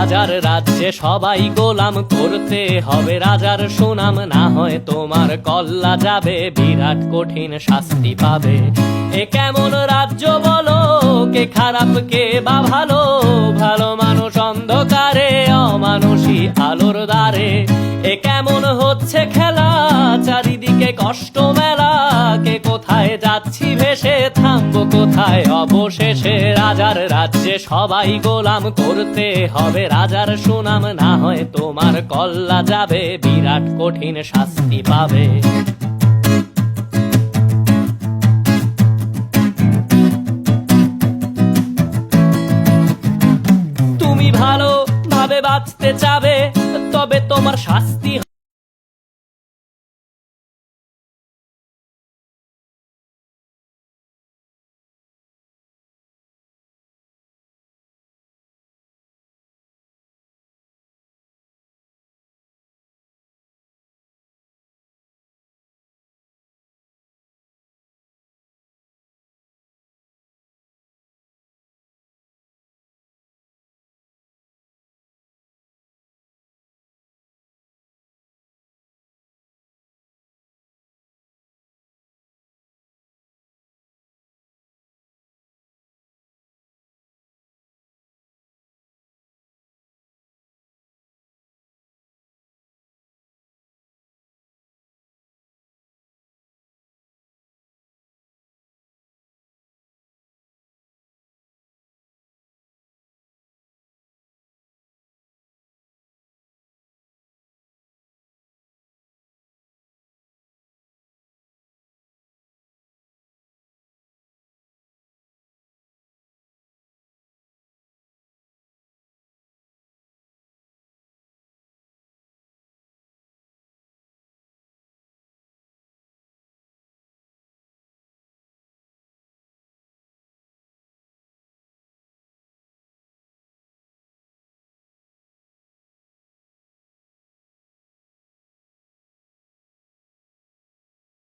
রাজার রাজ্যে সবাই গোলাম, করতে হবে রাজার সুনাম, না হয় তোমার কল্লা যাবে, বিরাট কঠিন শাস্তি পাবে। এ কেমন রাজ্য বলো, কে খারাপ কে বা ভালো, ভালো মানুষ অন্ধকারে, অমানুষী আলোর দ্বারে। এ কেমন হচ্ছে খেলা, চারিদিকে কষ্ট মেলা, কে কোথায় যাচ্ছি ভেসে, থামবো কোথায় অবশেষে। রাজার রাজ্যে সবাই গোলাম, করতে হবে রাজার সুনাম, না হয় তোমার কল্লা যাবে, বিরাট কঠিন শাস্তি পাবে। তুমি ভালো ভাবে বাঁচতে চাবে, তবে তোমার শাস্তি